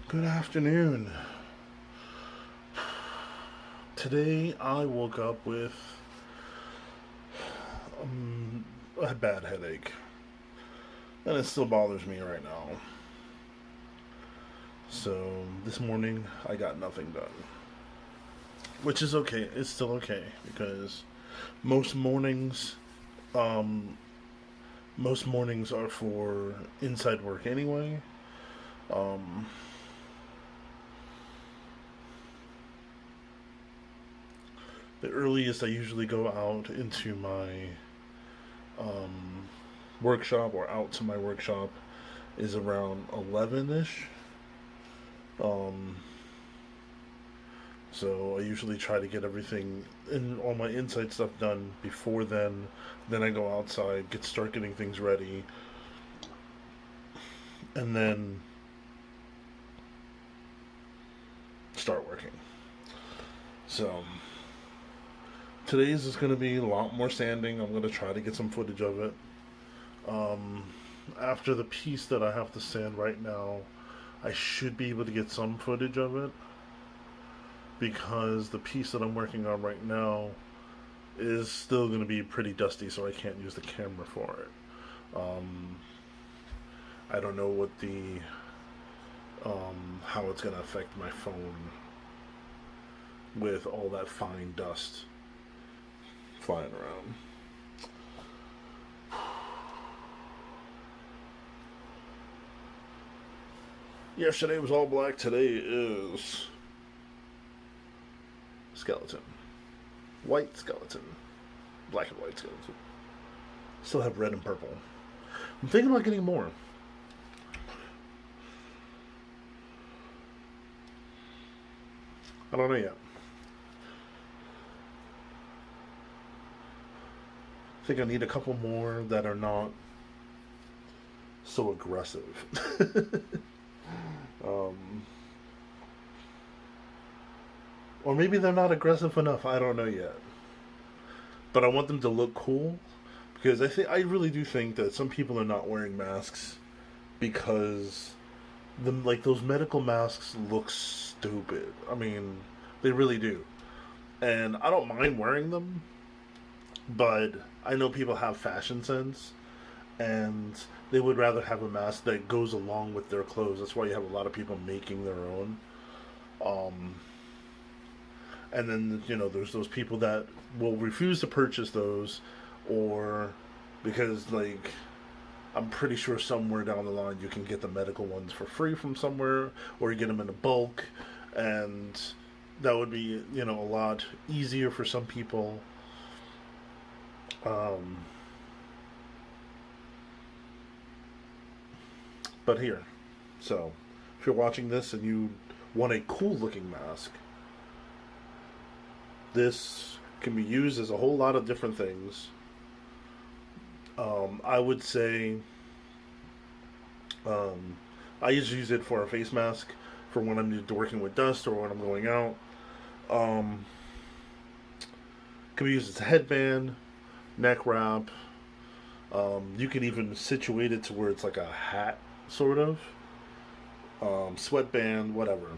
Good afternoon. Today I woke up with a bad headache, and it still bothers me right now. So this morning I got nothing done, which is okay. It's still okay because most mornings, um, most mornings are for inside work anyway. Um, the earliest I usually go out into my um, workshop or out to my workshop is around 11 ish. Um, so I usually try to get everything in all my inside stuff done before then. Then I go outside, start getting things ready, and then start working. So today's is going to be a lot more sanding. I'm going to try to get some footage of it. Um, After the piece that I have to sand right now, I should be able to get some footage of it because the piece that I'm working on right now is still going to be pretty dusty, so I can't use the camera for it. I don't know what how it's going to affect my phone with all that fine dust flying around. Yesterday was all black. Today is skeleton. White skeleton. Black and white skeleton. Still have red and purple. I'm thinking about getting more. I don't know yet. I think I need a couple more that are not so aggressive. Or maybe they're not aggressive enough. I don't know yet. But I want them to look cool because I really do think that some people are not wearing masks because those medical masks look stupid. I mean, they really do. And I don't mind wearing them, but I know people have fashion sense and they would rather have a mask that goes along with their clothes. That's why you have a lot of people making their own. And then, there's those people that will refuse to purchase those, or because, I'm pretty sure somewhere down the line you can get the medical ones for free from somewhere, or you get them in a bulk, and that would be, a lot easier for some people. But here, so if you're watching this and you want a cool looking mask, this can be used as a whole lot of different things. I would say I usually use it for a face mask for when I'm working with dust or when I'm going out. Can be used as a headband, neck wrap. You can even situate it to where it's like a hat, sort of. Sweatband, whatever.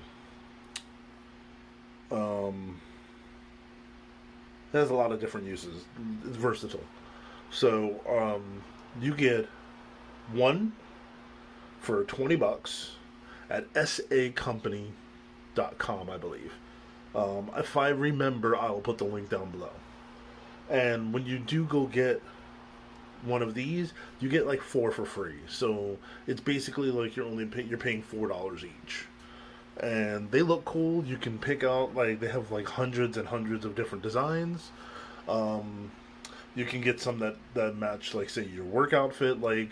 It has a lot of different uses. It's versatile. So, you get one for $20 at sacompany.com, I believe. If I remember, I will put the link down below. And when you do go get one of these, you get like 4 for free. So it's basically like you're paying $4 each. And they look cool. You can pick out, they have hundreds and hundreds of different designs. You can get some that match, say, your work outfit, like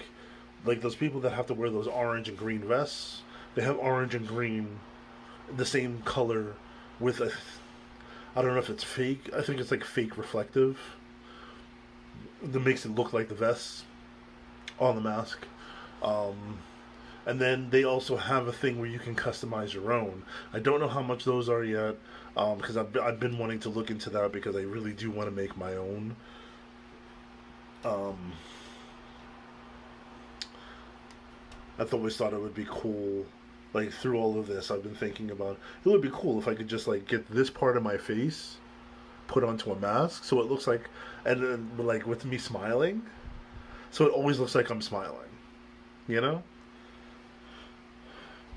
those people that have to wear those orange and green vests. They have orange and green, the same color, with I don't know if it's fake. I think it's fake reflective that makes it look like the vests on the mask. And then they also have a thing where you can customize your own. I don't know how much those are yet, because I've been wanting to look into that because I really do want to make my own. Um, I've always thought it would be cool. Like through all of this, I've been thinking about it would be cool if I could just like get this part of my face put onto a mask so it looks like, and then like with me smiling, so it always looks like I'm smiling, you know.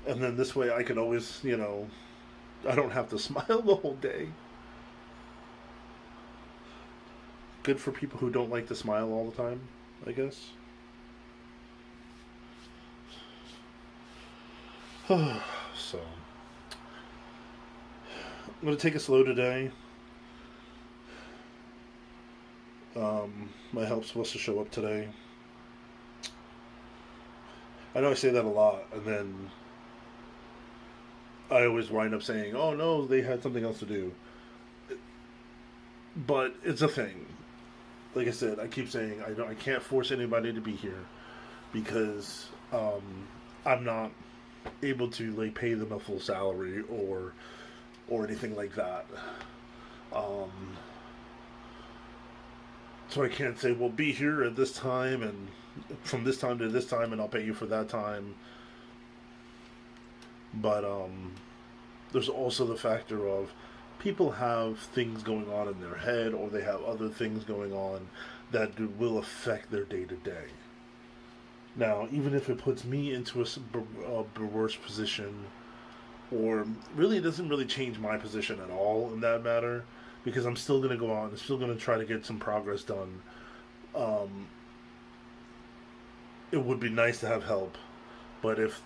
And then this way I can always, I don't have to smile the whole day. Good for people who don't like to smile all the time, I guess. So, I'm going to take it slow today. My help's supposed to show up today. I know I say that a lot, and then I always wind up saying, "Oh no, they had something else to do." But it's a thing. Like I said, I keep saying I can't force anybody to be here because I'm not able to like pay them a full salary or anything like that. Um, so I can't say, "Well, be here at this time and from this time to this time, and I'll pay you for that time." But there's also the factor of people have things going on in their head, or they have other things going on that will affect their day to day. Now, even if it puts me into a worse position, or really it doesn't really change my position at all in that matter, because I'm still going to go on, I'm still going to try to get some progress done. Um, it would be nice to have help, but if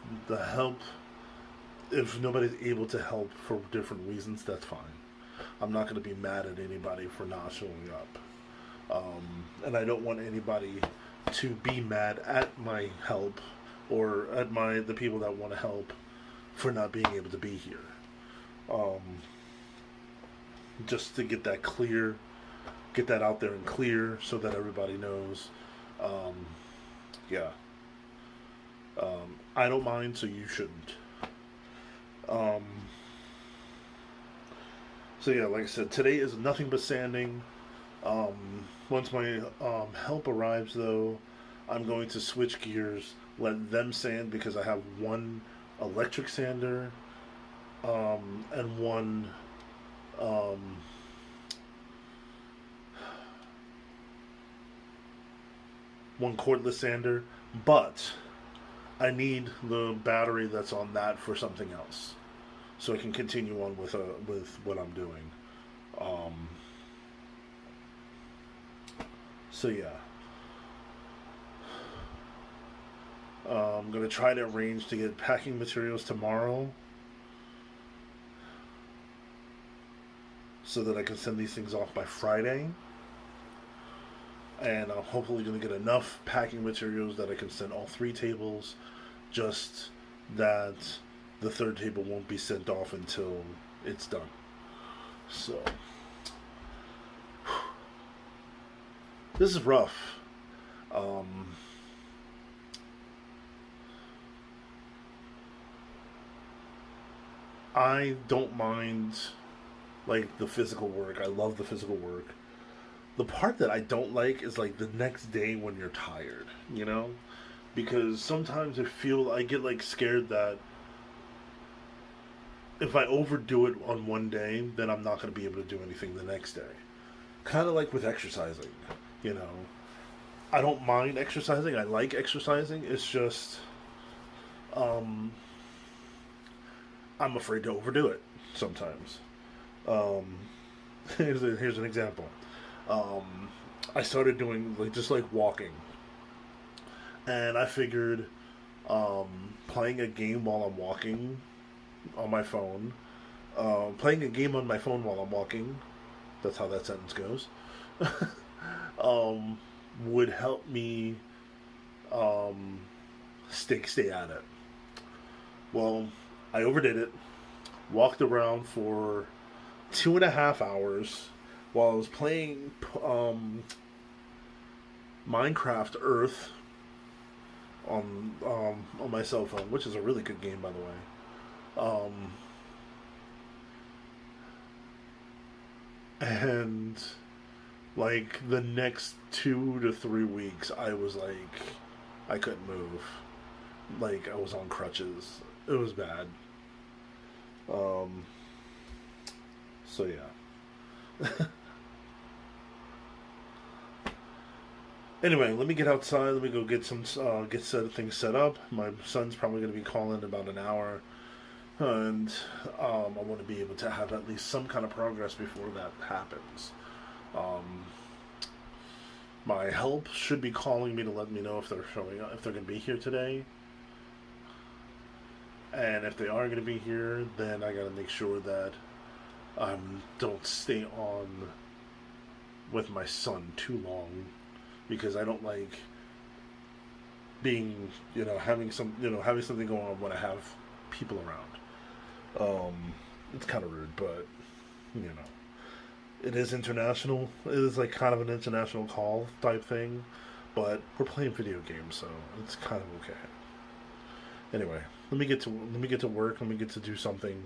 nobody's able to help for different reasons, that's fine. I'm not going to be mad at anybody for not showing up. And I don't want anybody to be mad at my help or at the people that want to help for not being able to be here. Just to get that clear, get that out there and clear so that everybody knows. Yeah. I don't mind, so you shouldn't. Um, so yeah, like I said, today is nothing but sanding. Once my help arrives, though, I'm going to switch gears, let them sand because I have one electric sander and um, one cordless sander, but I need the battery that's on that for something else, so I can continue on with what I'm doing. Um, so yeah, I'm gonna try to arrange to get packing materials tomorrow, so that I can send these things off by Friday. And I'm hopefully going to get enough packing materials that I can send all 3 tables, just that the 3rd table won't be sent off until it's done. So, this is rough. I don't mind like the physical work. I love the physical work. The part that I don't like is like the next day when you're tired, because sometimes I get like scared that if I overdo it on one day, then I'm not going to be able to do anything the next day. Kind of like with exercising, you know. I don't mind exercising. I like exercising. It's just, um, I'm afraid to overdo it sometimes. Um, here's an example. I started doing just like walking, and I figured playing a game while I'm walking on my phone, playing a game on my phone while I'm walking. That's how that sentence goes. um, would help me stay at it. Well, I overdid it. Walked around for 2.5 hours while I was playing Minecraft Earth on my cell phone, which is a really good game, by the way. Um, and like the next 2 to 3 weeks, I was like, I couldn't move. Like I was on crutches. It was bad. Um, so yeah. Anyway, let me get outside. Let me go get some things set up. My son's probably going to be calling in about an hour, and I want to be able to have at least some kind of progress before that happens. Um, my help should be calling me to let me know if they're showing up, if they're going to be here today, and if they are going to be here, then I got to make sure that I don't stay on with my son too long because I don't like being, having something going on when I have people around. It's kind of rude, but you know, it is international. It is like kind of an international call type thing, but we're playing video games, so it's kind of okay. Anyway, let me get to work. Let me get to do something.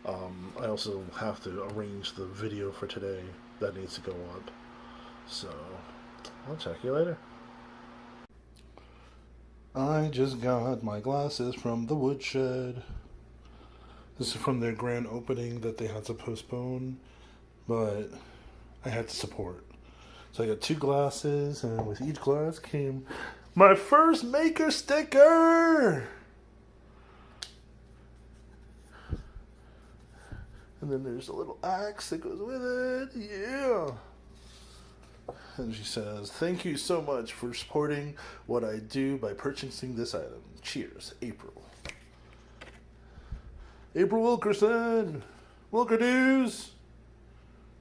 I also have to arrange the video for today that needs to go up. So I'll check you later. I just got my glasses from the woodshed. This is from their grand opening that they had to postpone, but I had to support. So I got 2 glasses, and with each glass came my first maker sticker! And then there's a little axe that goes with it. Yeah! And she says, "Thank you so much for supporting what I do by purchasing this item. Cheers, April." April Wilkerson! Wilkerdoos!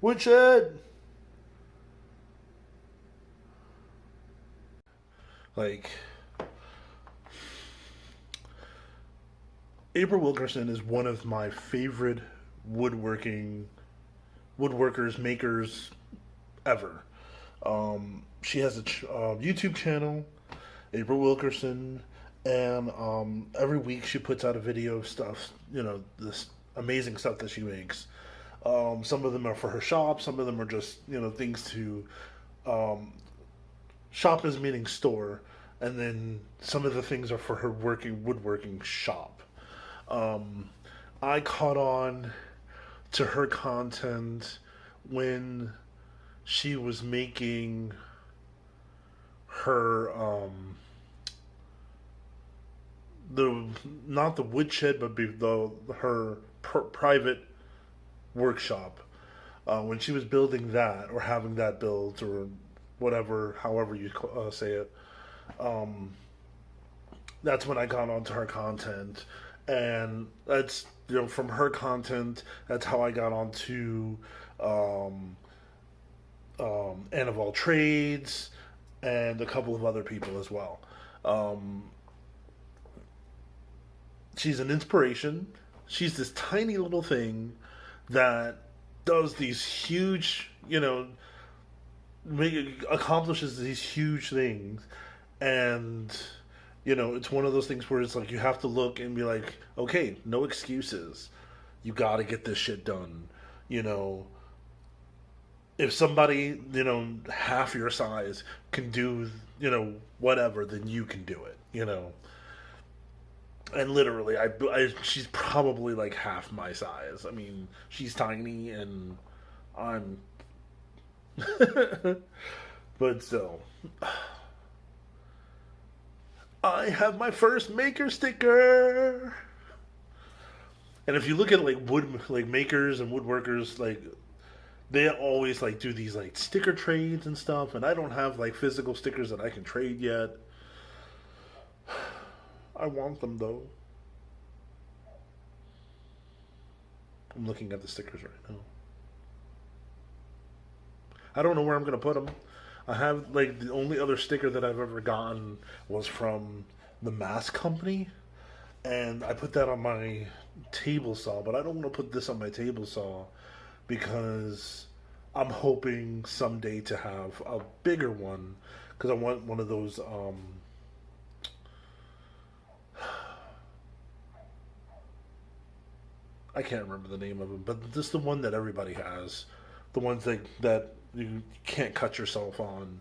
Woodshed! Like, April Wilkerson is one of my favorite woodworkers, makers ever. She has a YouTube channel, April Wilkerson, and every week she puts out a video of stuff, this amazing stuff that she makes. Some of them are for her shop, some of them are just, things to, um, shop is meaning store, and then some of the things are for her woodworking shop. Um, I caught on to her content when she was making her the not the woodshed but her private workshop, when she was building that or having that built or whatever, however you say it. um, that's when I got onto her content, and that's, from her content, that's how I got onto um, and of all trades, and a couple of other people as well. Um, she's an inspiration. She's this tiny little thing that does these huge, accomplishes these huge things, and it's one of those things where it's like you have to look and be like, okay, no excuses. You got to get this shit done. You know, if somebody, half your size can do, whatever, then you can do it, And literally, she's probably like half my size. I mean, she's tiny and I'm. But still. I have my first maker sticker! And if you look at like makers and woodworkers, like they always like do these like sticker trades and stuff, and I don't have like physical stickers that I can trade yet. I want them though. I'm looking at the stickers right now. I don't know where I'm gonna put them. I have like the only other sticker that I've ever gotten was from the mask company, and I put that on my table saw, but I don't want to put this on my table saw because I'm hoping someday to have a bigger one because I want one of those I can't remember the name of them, but this is the one that everybody has. The ones that you can't cut yourself on.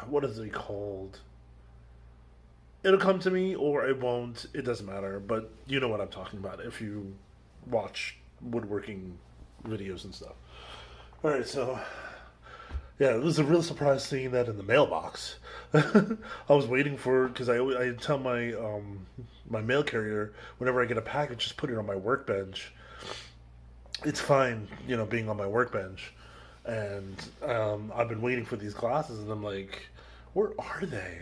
What is it called? It'll come to me or it won't. It doesn't matter. But you know what I'm talking about if you watch woodworking videos and stuff. All right, so yeah, it was a real surprise seeing that in the mailbox. I was waiting for because I tell my mail carrier whenever I get a package, just put it on my workbench. It's fine, being on my workbench, and I've been waiting for these glasses, and I'm like, where are they?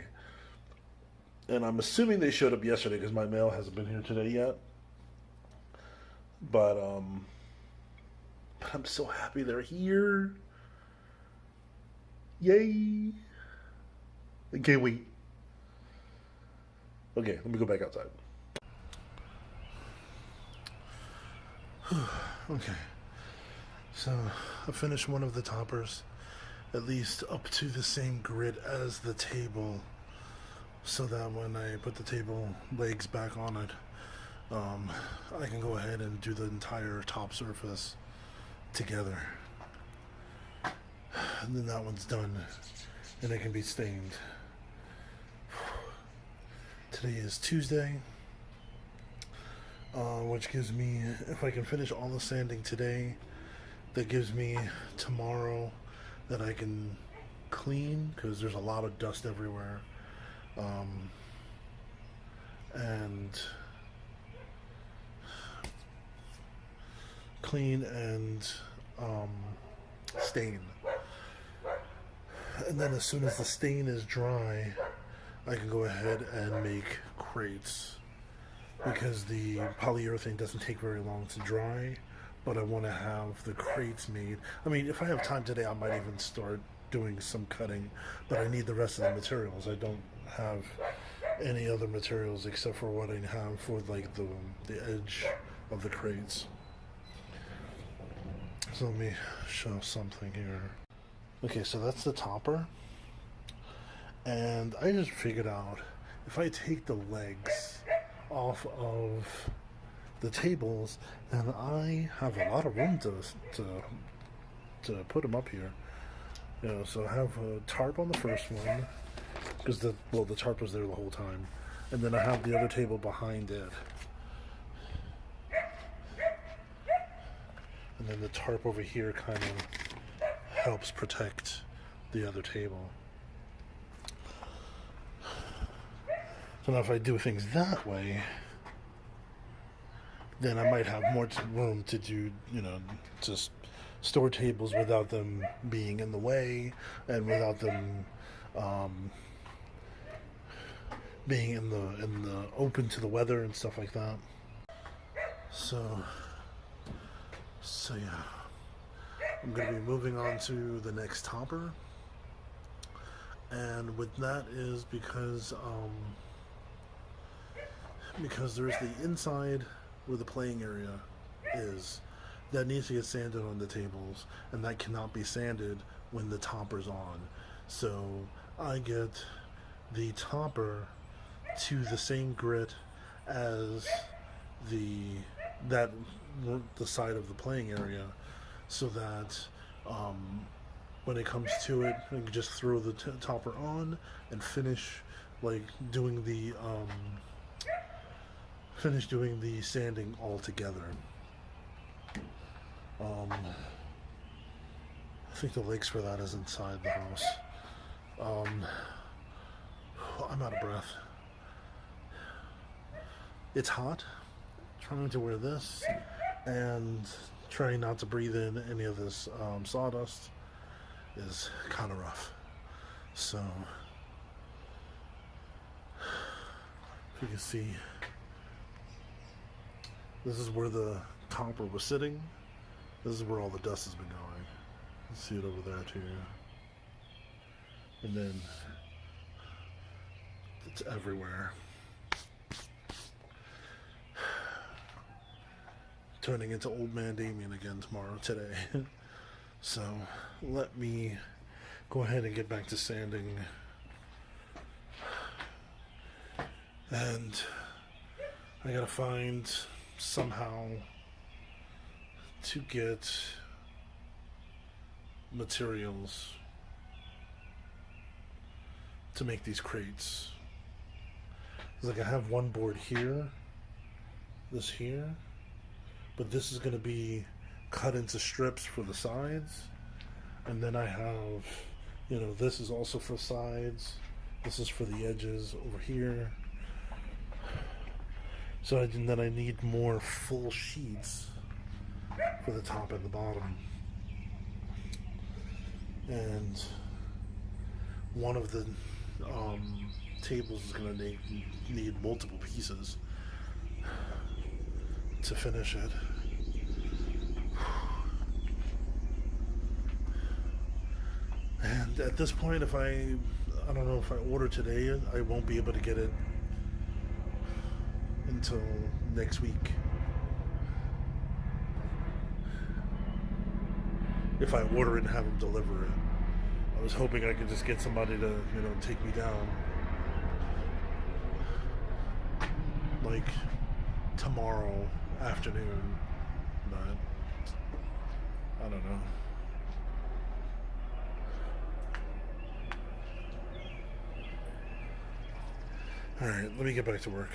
And I'm assuming they showed up yesterday because my mail hasn't been here today yet. But I'm so happy they're here. Yay! I can't wait. Okay, let me go back outside. Okay, so I finished one of the toppers, at least up to the same grid as the table, so that when I put the table legs back on it, I can go ahead and do the entire top surface together. And then that one's done, and it can be stained. Today is Tuesday, which gives me, if I can finish all the sanding today, that gives me tomorrow that I can clean, because there's a lot of dust everywhere, and clean and stain. And then as soon as the stain is dry, I can go ahead and make crates, because the polyurethane doesn't take very long to dry, but I want to have the crates made. I mean, if I have time today, I might even start doing some cutting, but I need the rest of the materials. I don't have any other materials except for what I have for like the edge of the crates. So let me show something here. Okay, so that's the topper, and I just figured out if I take the legs off of the tables, then I have a lot of room to put them up here. So I have a tarp on the first one, because the tarp was there the whole time, and then I have the other table behind it, and then the tarp over here kind of helps protect the other table. So now if I do things that way, then I might have more room to do, just store tables without them being in the way, and without them being in the open to the weather and stuff like that. So yeah, I'm going to be moving on to the next topper, and with that is because there's the inside where the playing area is that needs to get sanded on the tables, and that cannot be sanded when the topper's on. So I get the topper to the same grit as the side of the playing area, so that when it comes to it, I can just throw the topper on and finish doing the sanding all together. I think the legs for that is inside the house. I'm out of breath. It's hot. Trying to wear this and trying not to breathe in any of this sawdust is kind of rough. So if you can see, this is where the topper was sitting. This is where all the dust has been going. You can see it over there too. And then it's everywhere. Turning into old man Damien again today. So let me go ahead and get back to sanding. And I gotta find somehow to get materials to make these crates. It's like I have one board here, this here, but this is going to be cut into strips for the sides, and then I have, this is also for sides, this is for the edges over here. So then I need more full sheets for the top and the bottom. And one of the tables is going to need multiple pieces to finish it. And at this point, I don't know if I order today, I won't be able to get it until next week. If I order it and have them deliver it. I was hoping I could just get somebody to, take me down. Like tomorrow afternoon. But I don't know. Alright, let me get back to work.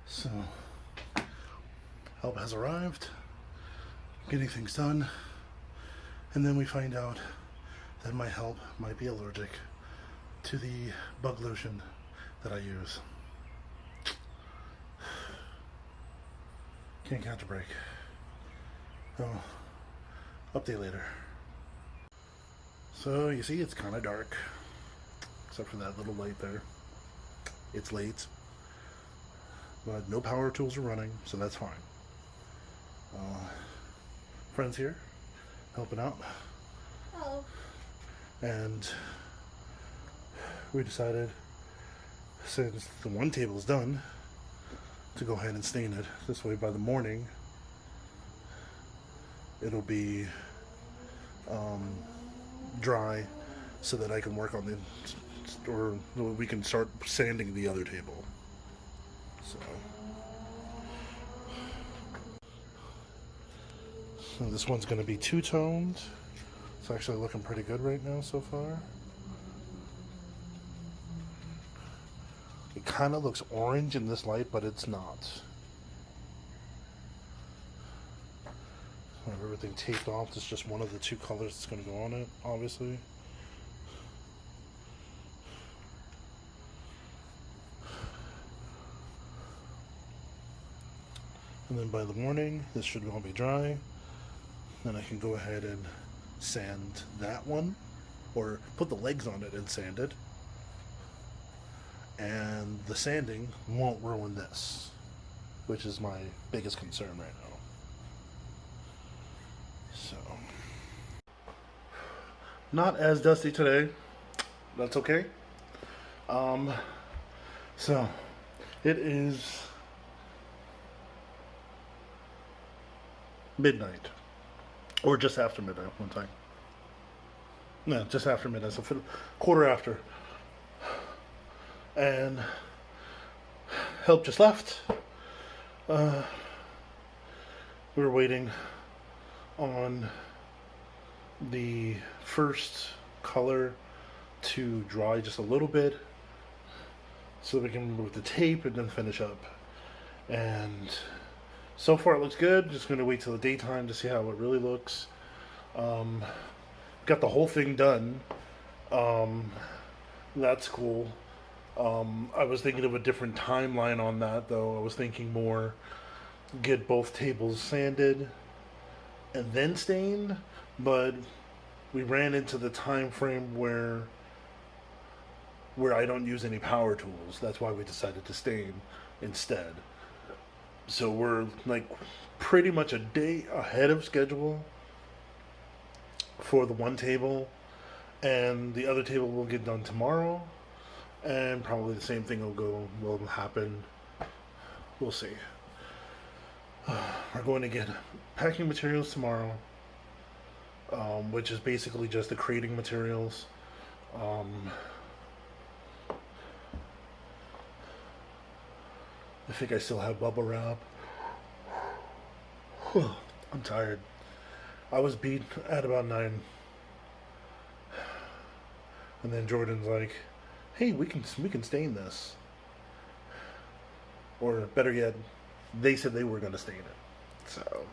So, help has arrived, getting things done, and then we find out that my help might be allergic to the bug lotion that I use. Can't catch a break. Oh, update later. So you see, it's kind of dark, except for that little light there. It's late, but no power tools are running, so that's fine. Friends here, helping out. Hello. And we decided, since the one table is done, to go ahead and stain it. This way by the morning, it'll be dry so that I can work on the, or we can start sanding the other table. So this one's going to be two-toned. It's actually looking pretty good right now so far. It kind of looks orange in this light, but it's not. I have everything taped off. It's just one of the two colors that's going to go on it, obviously. And then by the morning, this should all be dry. Then I can go ahead and sand that one, or put the legs on it and sand it. And the sanding won't ruin this, which is my biggest concern right now. So, not as dusty today. That's okay. So it is midnight, or just after midnight one time. No, just after midnight, so quarter after. And help just left. We were waiting on the first color to dry just a little bit so we can remove the tape and then finish up. And so far it looks good. Just going to wait till the daytime to see how it really looks. Got the whole thing done. That's cool. I was thinking of a different timeline on that, though. I was thinking more get both tables sanded and then stained, but we ran into the time frame where I don't use any power tools. That's why we decided to stain instead. So we're like pretty much a day ahead of schedule for the one table, and the other table will get done tomorrow, and probably the same thing will happen. We'll see. We're going to get packing materials tomorrow, which is basically just the crating materials. I think I still have bubble wrap. I'm tired. I was beat at about 9. And then Jordan's like, hey, we can stain this. Or better yet, they said they were going to stain it. So,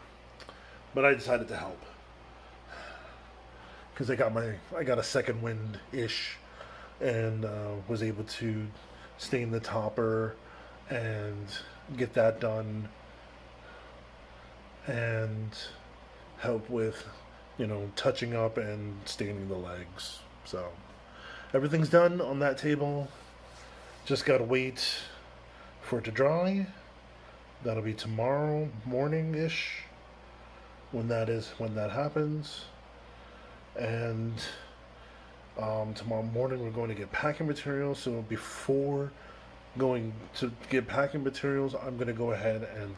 but I decided to help. Because I got a second wind-ish, and was able to stain the topper and get that done, and help with, touching up and staining the legs. So everything's done on that table. Just gotta wait for it to dry. That'll be tomorrow morning-ish when that happens. And tomorrow morning we're going to get packing materials. So before going to get packing materials, I'm going to go ahead and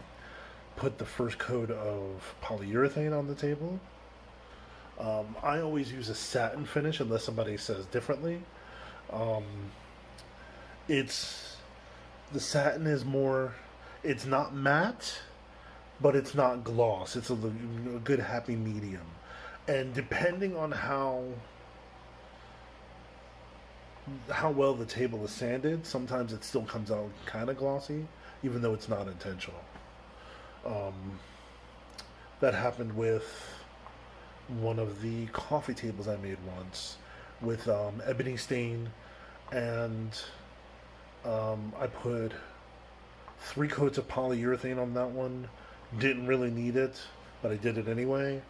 put the first coat of polyurethane on the table. I always use a satin finish unless somebody says differently. The satin is more, it's not matte, but it's not gloss. It's a good happy medium. And depending on how well the table is sanded, sometimes it still comes out kind of glossy, even though it's not intentional. Um, that happened with one of the coffee tables I made once with ebony stain, and I put 3 coats of polyurethane on that one. Didn't really need it, but I did it anyway.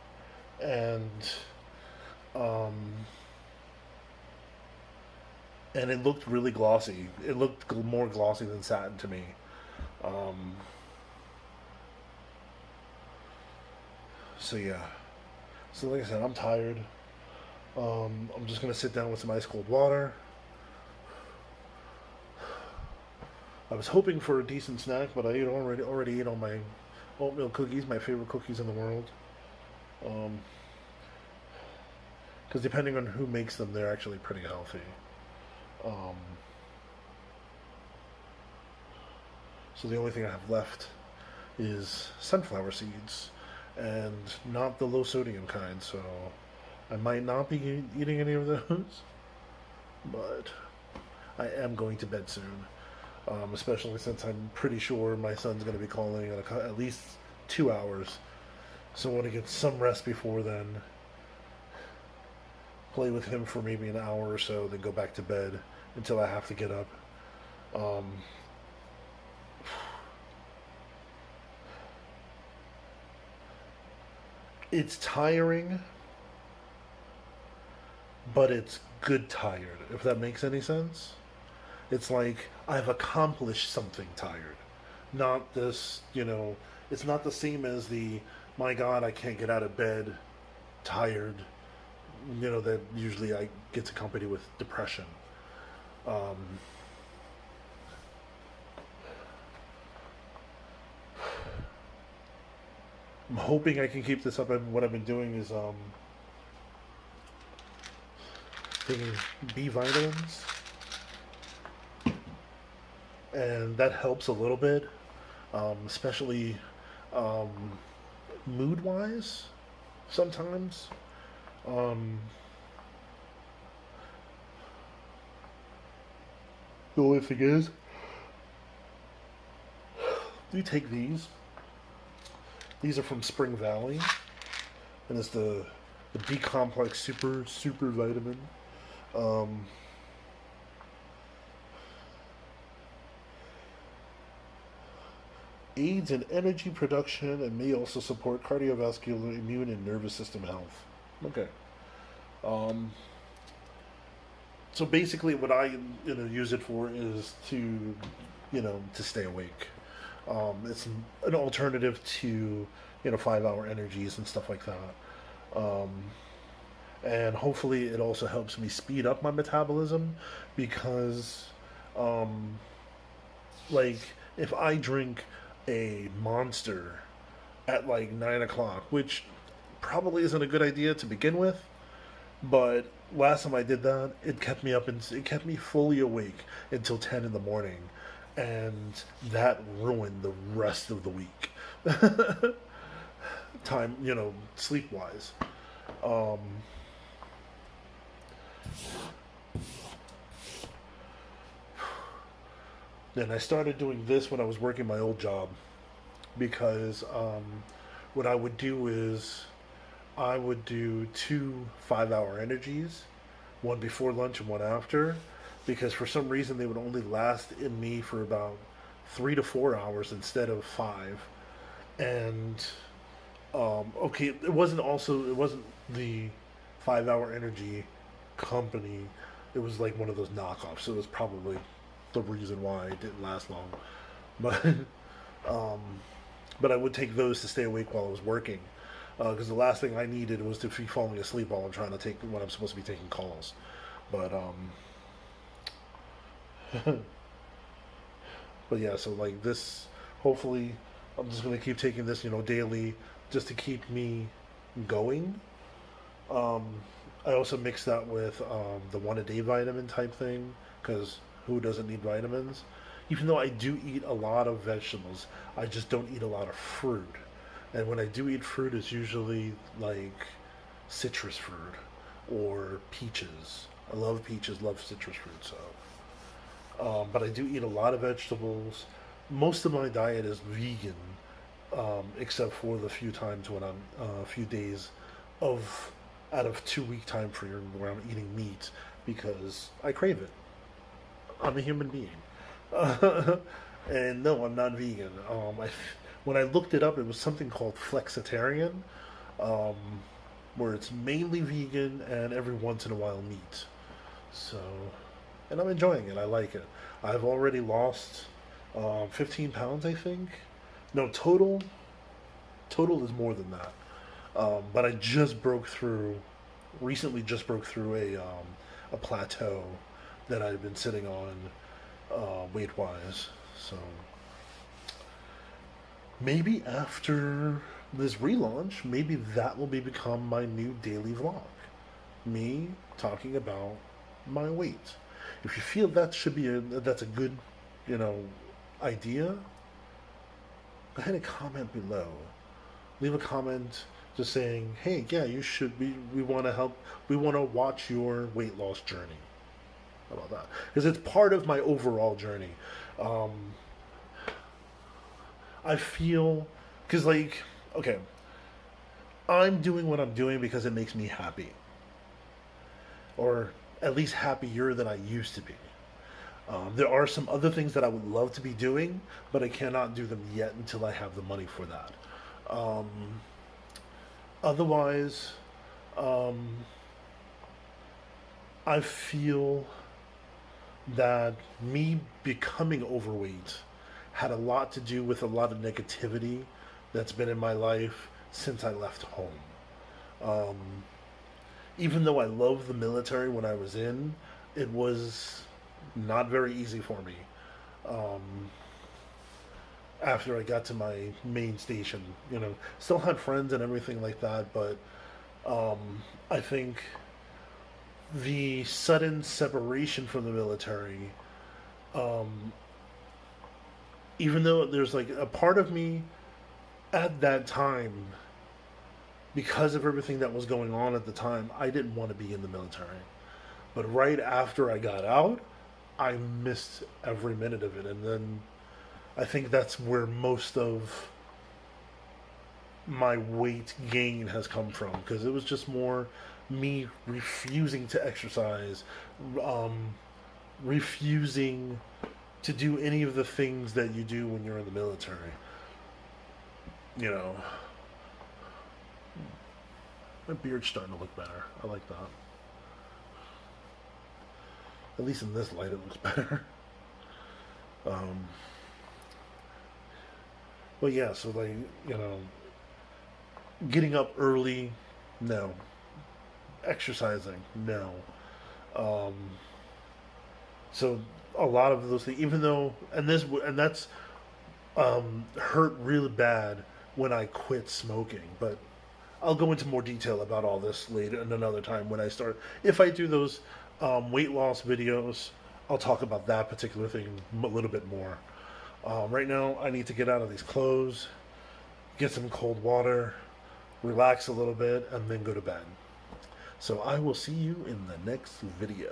And um, and it looked really glossy. It looked more glossy than satin to me. Um, so yeah. So like I said, I'm tired. I'm just gonna sit down with some ice cold water. I was hoping for a decent snack, but I already ate all my oatmeal cookies, my favorite cookies in the world. Um, because depending on who makes them, they're actually pretty healthy. Um, so the only thing I have left is sunflower seeds, and not the low sodium kind. So I might not be eating any of those, but I am going to bed soon. Especially since I'm pretty sure my son's going to be calling in at least 2 hours. So I want to get some rest before then. Play with him for maybe an hour or so, then go back to bed until I have to get up. Um, it's tiring, but it's good tired, if that makes any sense. It's like I've accomplished something tired. Not this, it's not the same as the, my God, I can't get out of bed, tired, that usually I gets accompanied with depression. Um, I'm hoping I can keep this up, and what I've been doing is taking B vitamins, and that helps a little bit, especially um, mood wise sometimes. Um, the only thing is, you take these. These are from Spring Valley, and it's the B complex super vitamin. Um, aids in energy production and may also support cardiovascular, immune, and nervous system health. Okay. Um, so basically, what I use it for is to stay awake. It's an alternative to 5-hour energies and stuff like that. And hopefully, it also helps me speed up my metabolism because, um, like, if I drink a monster at like 9 o'clock, which probably isn't a good idea to begin with, but last time I did that, it kept me up and it kept me fully awake until 10 in the morning, and that ruined the rest of the week. Time, sleep wise. Um, then I started doing this when I was working my old job because what I would do is I would do 2 5-hour energies, one before lunch and one after, because for some reason they would only last in me for about 3 to 4 hours instead of five. And okay, it wasn't the 5-hour energy company. It was like one of those knockoffs. So it was probably the reason why it didn't last long. But um, but I would take those to stay awake while I was working because the last thing I needed was to be falling asleep while I'm trying to take when I'm supposed to be taking calls. But but yeah, so like this, hopefully, I'm just gonna keep taking this, daily, just to keep me going. Um, I also mix that with the one a day vitamin type thing because who doesn't need vitamins? Even though I do eat a lot of vegetables, I just don't eat a lot of fruit. And when I do eat fruit, it's usually like citrus fruit or peaches. I love peaches, love citrus fruit. So, but I do eat a lot of vegetables. Most of my diet is vegan, except for the few times when I'm a few days of out of 2 week time frame where I'm eating meat because I crave it. I'm a human being. And no, I'm not vegan. When I looked it up, it was something called flexitarian, um, where it's mainly vegan and every once in a while meat. So, and I'm enjoying it. I like it. I've already lost 15 pounds, I think. No, total is more than that. But I just broke through, recently just broke through a plateau that I've been sitting on weight wise. So maybe after this relaunch, maybe that will become my new daily vlog. Me talking about my weight. If you feel that's a good, you know, idea, go ahead and comment below. Leave a comment just saying, "Hey, yeah, you should be. We want to help. We want to watch your weight loss journey." How about that? Because it's part of my overall journey. Um, I feel because okay, I'm doing what I'm doing because it makes me happy, or at least happier than I used to be. There are some other things that I would love to be doing, but I cannot do them yet until I have the money for that. Um, Otherwise, um, I feel that me becoming overweight had a lot to do with a lot of negativity that's been in my life since I left home. Um, Even though I loved the military when I was in, it was not very easy for me. Um, After I got to my main station, still had friends and everything like that, but I think the sudden separation from the military, um, even though there's like a part of me at that time, because of everything that was going on at the time, I didn't want to be in the military. But right after I got out, I missed every minute of it. And then I think that's where most of my weight gain has come from, because it was just more me refusing to exercise, um, refusing to do any of the things that you do when you're in the military. You know, my beard's starting to look better. I like that. At least in this light, it looks better. Um, but yeah, so you know, getting up early, no. Exercising, no. Um, so a lot of those things, even though, and that's hurt really bad when I quit smoking. But I'll go into more detail about all this later in another time when I start. If I do those weight loss videos, I'll talk about that particular thing a little bit more. Right now, I need to get out of these clothes, get some cold water, relax a little bit, and then go to bed. So I will see you in the next video.